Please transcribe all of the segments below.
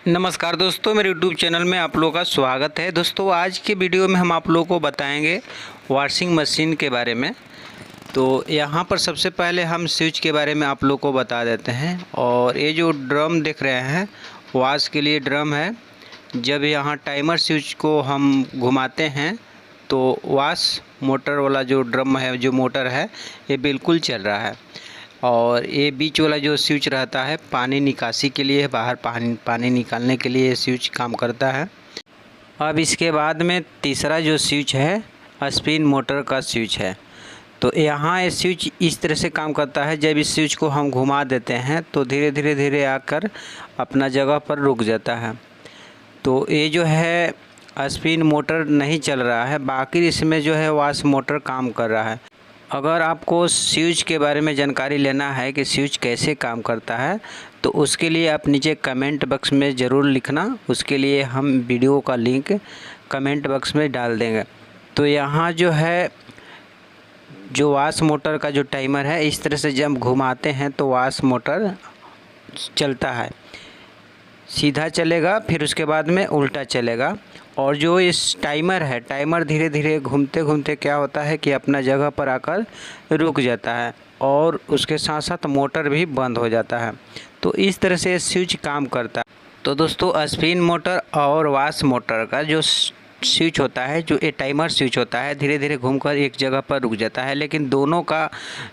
नमस्कार दोस्तों, मेरे YouTube चैनल में आप लोगों का स्वागत है। दोस्तों, आज के वीडियो में हम आप लोगों को बताएंगे वॉशिंग मशीन के बारे में। तो यहाँ पर सबसे पहले हम स्विच के बारे में आप लोगों को बता देते हैं। और ये जो ड्रम देख रहे हैं, वॉश के लिए ड्रम है। जब यहाँ टाइमर स्विच को हम घुमाते हैं तो वॉश मोटर वाला जो ड्रम है, जो मोटर है, ये बिल्कुल चल रहा है। और ये बीच वाला जो स्विच रहता है पानी निकासी के लिए, बाहर पानी निकालने के लिए ये स्विच काम करता है। अब इसके बाद में तीसरा जो स्विच है स्पिन मोटर का स्विच है। तो यहाँ ये स्विच इस तरह से काम करता है, जब इस स्विच को हम घुमा देते हैं तो धीरे धीरे आकर अपना जगह पर रुक जाता है। तो ये जो है स्पिन मोटर नहीं चल रहा है, बाकी इसमें जो है वॉश मोटर काम कर रहा है। अगर आपको स्विच के बारे में जानकारी लेना है कि स्विच कैसे काम करता है, तो उसके लिए आप नीचे कमेंट बॉक्स में ज़रूर लिखना। उसके लिए हम वीडियो का लिंक कमेंट बॉक्स में डाल देंगे। तो यहाँ जो है जो वॉश मोटर का जो टाइमर है, इस तरह से जब घुमाते हैं तो वॉश मोटर चलता है, सीधा चलेगा, फिर उसके बाद में उल्टा चलेगा। और जो इस टाइमर है, टाइमर धीरे धीरे घूमते घूमते क्या होता है कि अपना जगह पर आकर रुक जाता है और उसके साथ साथ मोटर भी बंद हो जाता है। तो इस तरह से स्विच काम करता है। तो दोस्तों, स्पिन मोटर और वॉश मोटर का जो स्विच होता है, जो ये टाइमर स्विच होता है, धीरे धीरे घूमकर एक जगह पर रुक जाता है, लेकिन दोनों का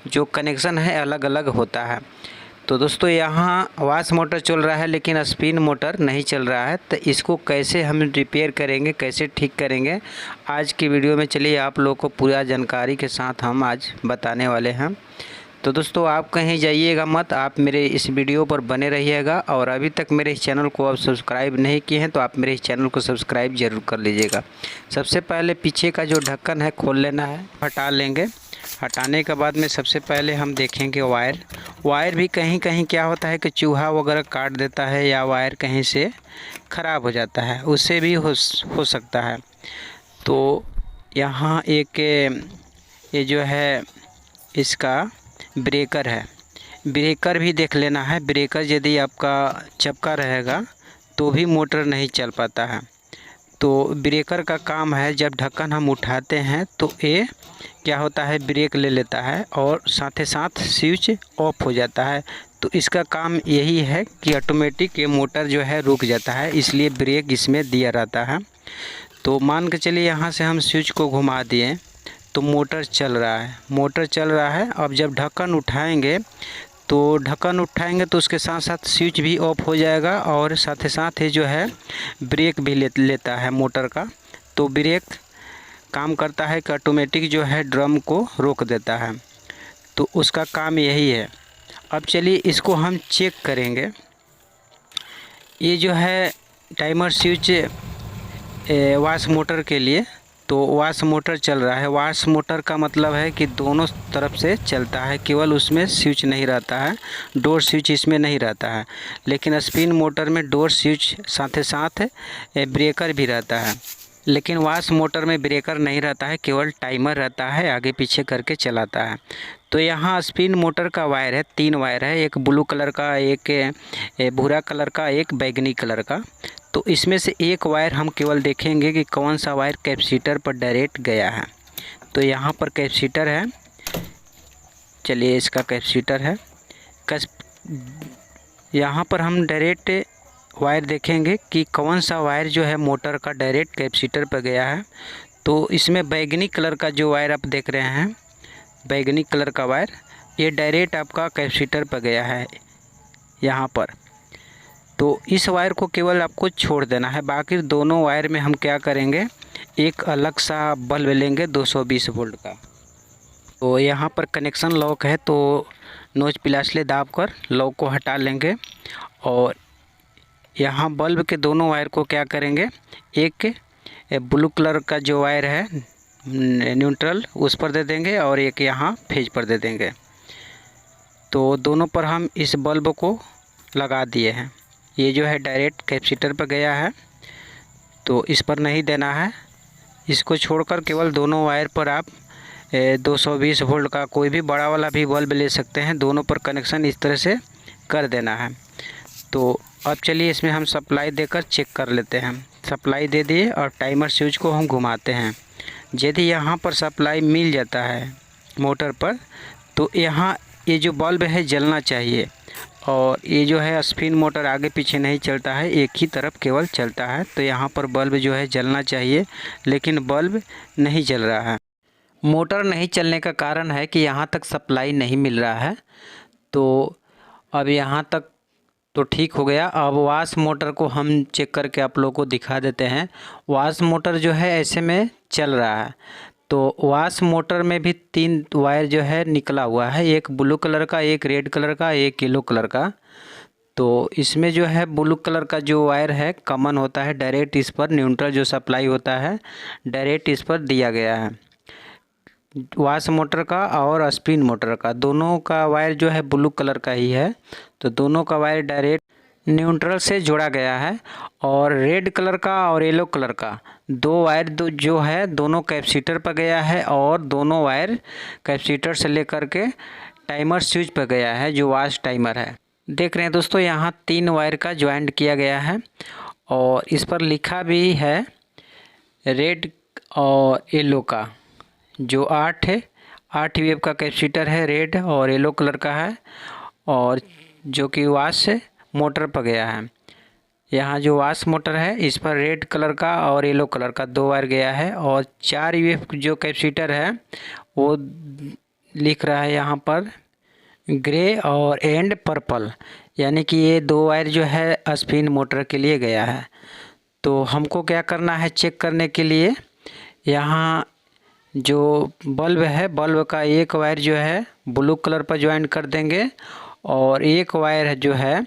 जो कनेक्शन है अलग अलग होता है। तो दोस्तों, यहाँ वॉश मोटर चल रहा है लेकिन स्पिन मोटर नहीं चल रहा है। तो इसको कैसे हम रिपेयर करेंगे, कैसे ठीक करेंगे, आज की वीडियो में चलिए आप लोगों को पूरा जानकारी के साथ हम आज बताने वाले हैं। तो दोस्तों, आप कहीं जाइएगा मत, आप मेरे इस वीडियो पर बने रहिएगा। और अभी तक मेरे इस चैनल को आप सब्सक्राइब नहीं किए हैं तो आप मेरे इस चैनल को सब्सक्राइब ज़रूर कर लीजिएगा। सबसे पहले पीछे का जो ढक्कन है खोल लेना है, हटा लेंगे। हटाने के बाद में सबसे पहले हम देखेंगे वायर भी कहीं कहीं क्या होता है कि चूहा वगैरह काट देता है या वायर कहीं से ख़राब हो जाता है, उससे भी हो सकता है। तो यहाँ एक ये जो है इसका ब्रेकर है, ब्रेकर भी देख लेना है। ब्रेकर यदि आपका चपका रहेगा तो भी मोटर नहीं चल पाता है। तो ब्रेकर का काम है, जब ढक्कन हम उठाते हैं तो ये क्या होता है, ब्रेक ले लेता है और साथ ही साथ स्विच ऑफ हो जाता है। तो इसका काम यही है कि ऑटोमेटिक ये मोटर जो है रुक जाता है, इसलिए ब्रेक इसमें दिया रहता है। तो मान के चलिए यहाँ से हम स्विच को घुमा दिए तो मोटर चल रहा है, मोटर चल रहा है। अब जब ढक्कन उठाएंगे तो उसके साथ साथ स्विच भी ऑफ हो जाएगा और साथ ही साथ ही जो है ब्रेक भी लेता है मोटर का। तो ब्रेक काम करता है कि ऑटोमेटिक जो है ड्रम को रोक देता है। तो उसका काम यही है। अब चलिए इसको हम चेक करेंगे। ये जो है टाइमर स्विच वॉश मोटर के लिए, तो वॉश मोटर चल रहा है। वॉश मोटर का मतलब है कि दोनों तरफ से चलता है, केवल उसमें स्विच नहीं रहता है, डोर स्विच इसमें नहीं रहता है। लेकिन स्पिन मोटर में डोर स्विच साथ ही साथ ब्रेकर भी रहता है, लेकिन वॉश मोटर में ब्रेकर नहीं रहता है, केवल टाइमर रहता है, आगे पीछे करके चलाता है। तो यहाँ स्पिन मोटर का वायर है, 3 वायर है, एक ब्लू कलर का, एक भूरा कलर का, एक बैगनी कलर का। तो इसमें से एक वायर हम केवल देखेंगे कि कौन सा वायर कैपेसिटर पर डायरेक्ट गया है। तो यहाँ पर कैपेसिटर है, चलिए इसका कैपेसिटर है। यहाँ पर हम डायरेक्ट वायर देखेंगे कि कौन सा वायर जो है मोटर का डायरेक्ट कैपेसिटर पर गया है। तो इसमें बैगनी कलर का जो वायर आप देख रहे हैं, बैगनी कलर का वायर, ये डायरेक्ट आपका कैपेसिटर पर गया है यहाँ पर। तो इस वायर को केवल आपको छोड़ देना है, बाकी दोनों वायर में हम क्या करेंगे, एक अलग सा बल्ब लेंगे 220 वोल्ट का। तो यहाँ पर कनेक्शन लॉक है, तो नोज प्लास ले दाब कर लॉक को हटा लेंगे। और यहाँ बल्ब के दोनों वायर को क्या करेंगे, एक ब्लू कलर का जो वायर है न्यूट्रल उस पर दे देंगे और एक यहाँ फेज पर दे देंगे। तो दोनों पर हम इस बल्ब को लगा दिए हैं। ये जो है डायरेक्ट कैपेसिटर पर गया है, तो इस पर नहीं देना है, इसको छोड़कर केवल दोनों वायर पर आप 220 वोल्ट का कोई भी बड़ा वाला भी बल्ब ले सकते हैं, दोनों पर कनेक्शन इस तरह से कर देना है। तो अब चलिए इसमें हम सप्लाई देकर चेक कर लेते हैं। सप्लाई दे दिए और टाइमर स्विच को हम घुमाते हैं। यदि यहाँ पर सप्लाई मिल जाता है मोटर पर, तो यहाँ ये जो बल्ब है जलना चाहिए, और ये जो है स्पिन मोटर आगे पीछे नहीं चलता है, एक ही तरफ केवल चलता है। तो यहाँ पर बल्ब जो है जलना चाहिए, लेकिन बल्ब नहीं जल रहा है। मोटर नहीं चलने का कारण है कि यहाँ तक सप्लाई नहीं मिल रहा है। तो अब यहाँ तक तो ठीक हो गया। अब वाश मोटर को हम चेक करके आप लोगों को दिखा देते हैं। वाश मोटर जो है ऐसे में चल रहा है। तो वाश मोटर में भी 3 वायर जो है निकला हुआ है, एक ब्लू कलर का, एक रेड कलर का, एक येलो कलर का। तो इसमें जो है ब्लू कलर का जो वायर है कॉमन होता है, डायरेक्ट इस पर न्यूट्रल जो सप्लाई होता है डायरेक्ट इस पर दिया गया है। वाश मोटर का और स्पिन मोटर का दोनों का वायर जो है ब्लू कलर का ही है। तो दोनों का वायर डायरेक्ट न्यूट्रल से जोड़ा गया है। और रेड कलर का और येलो कलर का 2 वायर जो है दोनों कैपेसिटर पर गया है, और दोनों वायर कैपेसिटर से लेकर के टाइमर स्विच पर गया है, जो वाश टाइमर है। देख रहे हैं दोस्तों, यहाँ 3 वायर का ज्वाइंट किया गया है, और इस पर लिखा भी है रेड और येलो का, जो 8 है, 8 वेव का कैपेसिटर है, रेड और येलो कलर का है, और जो कि वाश मोटर पर गया है। यहाँ जो वाश मोटर है इस पर रेड कलर का और येलो कलर का 2 वायर गया है, और 4 वेव जो कैपेसिटर है वो लिख रहा है यहाँ पर ग्रे और एंड पर्पल, यानी कि ये 2 वायर जो है स्पिन मोटर के लिए गया है। तो हमको क्या करना है चेक करने के लिए, यहाँ जो बल्ब है बल्ब का एक वायर जो है ब्लू कलर पर ज्वाइन कर देंगे, और एक वायर जो है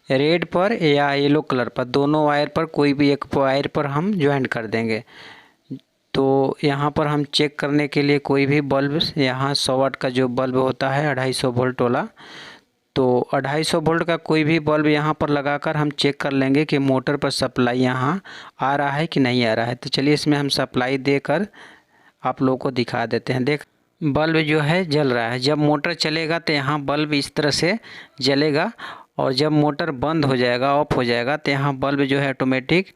रेड पर या येलो कलर पर, दोनों वायर पर कोई भी एक वायर पर हम ज्वाइन कर देंगे। तो यहाँ पर हम चेक करने के लिए कोई भी बल्ब, यहाँ 100 वाट का जो बल्ब होता है 250 वोल्ट वाला, तो 250 वोल्ट का कोई भी बल्ब यहाँ पर लगाकर हम चेक कर लेंगे कि मोटर पर सप्लाई यहाँ आ रहा है कि नहीं आ रहा है। तो चलिए इसमें हम सप्लाई देकर आप लोगों को दिखा देते हैं। देख, बल्ब जो है जल रहा है। जब मोटर चलेगा तो यहाँ बल्ब इस तरह से जलेगा, और जब मोटर बंद हो जाएगा, ऑफ हो जाएगा, तो यहाँ बल्ब जो है ऑटोमेटिक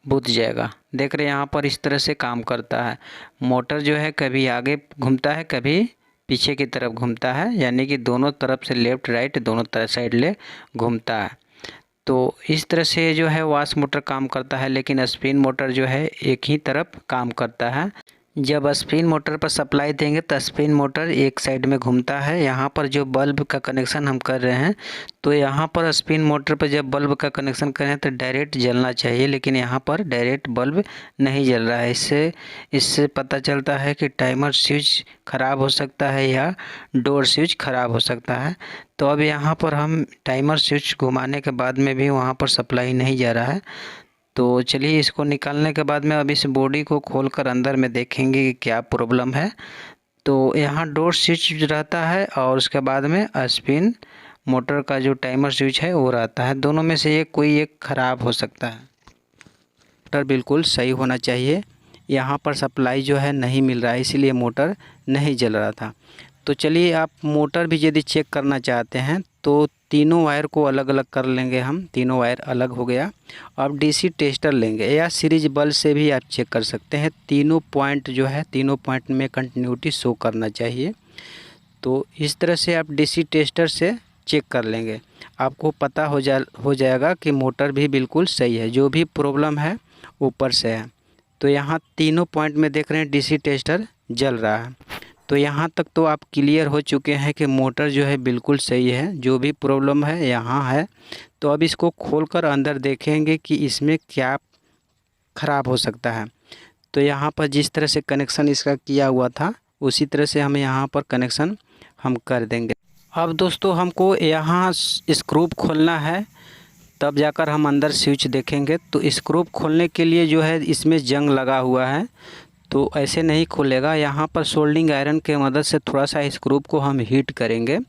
बुझ जाएगा। देख रहे हैं यहाँ पर इस तरह से काम करता है। मोटर जो है कभी आगे घूमता है, कभी पीछे की तरफ घूमता है, यानी कि दोनों तरफ से लेफ़्ट राइट दोनों तरफ साइड ले घूमता है। तो इस तरह से जो है वाश मोटर काम करता है, लेकिन स्पिन मोटर जो है एक ही तरफ काम करता है। जब स्पिन मोटर पर सप्लाई देंगे तो स्पिन मोटर एक साइड में घूमता है। यहाँ पर जो बल्ब का कनेक्शन हम कर रहे हैं, तो यहाँ पर स्पिन मोटर पर जब बल्ब का कनेक्शन करें तो डायरेक्ट जलना चाहिए, लेकिन यहाँ पर डायरेक्ट बल्ब नहीं जल रहा है। इससे पता चलता है कि टाइमर स्विच ख़राब हो सकता है या डोर स्विच ख़राब हो सकता है। तो अब यहाँ पर हम टाइमर स्विच घुमाने के बाद में भी वहाँ पर सप्लाई नहीं जा रहा है। तो चलिए इसको निकालने के बाद में अब इस बॉडी को खोलकर अंदर में देखेंगे कि क्या प्रॉब्लम है। तो यहाँ डोर स्विच रहता है, और उसके बाद में स्पिन मोटर का जो टाइमर स्विच है वो रहता है। दोनों में से कोई एक ख़राब हो सकता है। मोटर बिल्कुल सही होना चाहिए। यहाँ पर सप्लाई जो है नहीं मिल रहा है, इसीलिए मोटर नहीं जल रहा था। तो चलिए आप मोटर भी यदि चेक करना चाहते हैं तो तीनों वायर को अलग अलग कर लेंगे हम। तीनों वायर अलग हो गया। अब डीसी टेस्टर लेंगे या सीरीज बल्ब से भी आप चेक कर सकते हैं। तीनों पॉइंट जो है तीनों पॉइंट में कंटिन्यूटी शो करना चाहिए। तो इस तरह से आप डीसी टेस्टर से चेक कर लेंगे, आपको पता हो जाएगा कि मोटर भी बिल्कुल सही है, जो भी प्रॉब्लम है ऊपर से है। तो यहाँ तीनों पॉइंट में देख रहे हैं डीसी टेस्टर जल रहा है। तो यहाँ तक तो आप क्लियर हो चुके हैं कि मोटर जो है बिल्कुल सही है, जो भी प्रॉब्लम है यहाँ है। तो अब इसको खोलकर अंदर देखेंगे कि इसमें क्या ख़राब हो सकता है। तो यहाँ पर जिस तरह से कनेक्शन इसका किया हुआ था उसी तरह से हमें यहाँ पर कनेक्शन हम कर देंगे। अब दोस्तों हमको यहाँ स्क्रू खोलना है, तब जाकर हम अंदर स्विच देखेंगे। तो स्क्रू खोलने के लिए जो है इसमें जंग लगा हुआ है, तो ऐसे नहीं खुलेगा। यहाँ पर सोल्डिंग आयरन के मदद से थोड़ा सा स्क्रू को हम हीट करेंगे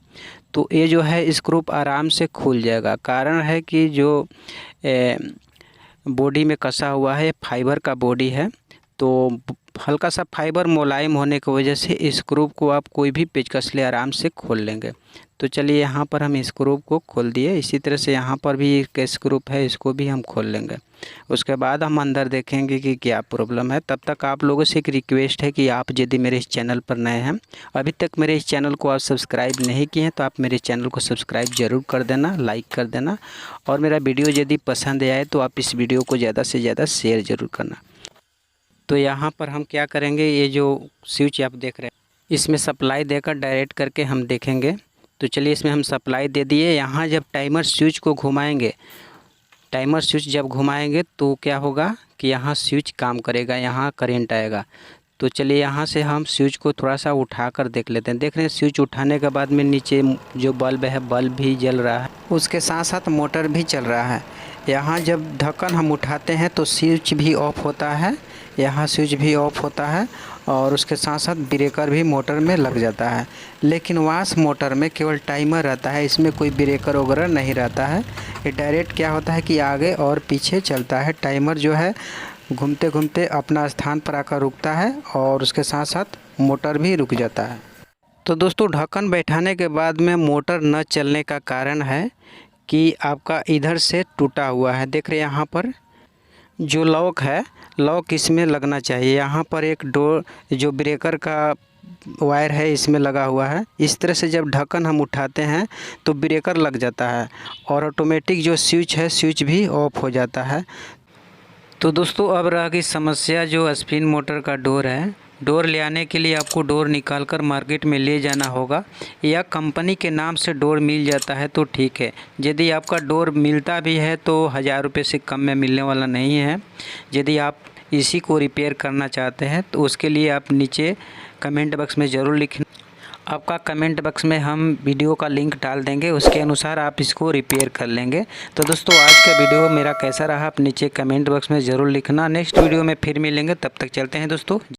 तो ये जो है स्क्रू आराम से खुल जाएगा। कारण है कि जो बॉडी में कसा हुआ है फाइबर का बॉडी है, तो हल्का सा फाइबर मुलायम होने की वजह से स्क्रू को आप कोई भी पेचकस ले आराम से खोल लेंगे। तो चलिए यहाँ पर हम स्क्रू को खोल दिए। इसी तरह से यहाँ पर भी एक स्क्रू है, इसको भी हम खोल लेंगे। उसके बाद हम अंदर देखेंगे कि क्या प्रॉब्लम है। तब तक आप लोगों से एक रिक्वेस्ट है कि आप यदि मेरे इस चैनल पर नए हैं, अभी तक मेरे इस चैनल को आप सब्सक्राइब नहीं किए हैं, तो आप मेरे चैनल को सब्सक्राइब ज़रूर कर देना, लाइक कर देना। और मेरा वीडियो यदि पसंद आए तो आप इस वीडियो को ज़्यादा से ज़्यादा शेयर ज़रूर करना। तो यहाँ पर हम क्या करेंगे, ये जो स्विच आप देख रहे हैं इसमें सप्लाई देकर डायरेक्ट करके हम देखेंगे। तो चलिए इसमें हम सप्लाई दे दिए। यहाँ जब टाइमर स्विच को घुमाएंगे, टाइमर स्विच जब घुमाएंगे तो क्या होगा कि यहाँ स्विच काम करेगा, यहाँ करंट आएगा। तो चलिए यहाँ से हम स्विच को थोड़ा सा उठा कर देख लेते हैं। देख रहे हैं स्विच उठाने के बाद में नीचे जो बल्ब है, बल्ब भी जल रहा है, उसके साथ साथ मोटर भी चल रहा है। यहाँ जब ढक्कन हम उठाते हैं तो स्विच भी ऑफ होता है, यहाँ स्विच भी ऑफ होता है और उसके साथ साथ ब्रेकर भी मोटर में लग जाता है। लेकिन वाश मोटर में केवल टाइमर रहता है, इसमें कोई ब्रेकर वगैरह नहीं रहता है। ये डायरेक्ट क्या होता है कि आगे और पीछे चलता है। टाइमर जो है घूमते घूमते अपना स्थान पर आकर रुकता है और उसके साथ साथ मोटर भी रुक जाता है। तो दोस्तों ढक्कन बैठाने के बाद में मोटर न चलने का कारण है कि आपका इधर से टूटा हुआ है। देख रहे हैं यहाँ पर जो लॉक है, लॉक इसमें लगना चाहिए। यहाँ पर एक डोर जो ब्रेकर का वायर है इसमें लगा हुआ है। इस तरह से जब ढक्कन हम उठाते हैं तो ब्रेकर लग जाता है और ऑटोमेटिक जो स्विच है, स्विच भी ऑफ हो जाता है। तो दोस्तों अब रह गई समस्या जो स्पिन मोटर का डोर है। डोर ले आने के लिए आपको डोर निकाल कर मार्केट में ले जाना होगा, या कंपनी के नाम से डोर मिल जाता है तो ठीक है। यदि आपका डोर मिलता भी है तो 1000 रुपये से कम में मिलने वाला नहीं है। यदि आप इसी को रिपेयर करना चाहते हैं तो उसके लिए आप नीचे कमेंट बॉक्स में ज़रूर लिखना। आपका कमेंट बॉक्स में हम वीडियो का लिंक डाल देंगे, उसके अनुसार आप इसको रिपेयर कर लेंगे। तो दोस्तों आज का वीडियो मेरा कैसा रहा आप नीचे कमेंट बॉक्स में ज़रूर लिखना। नेक्स्ट वीडियो में फिर मिलेंगे, तब तक चलते हैं दोस्तों।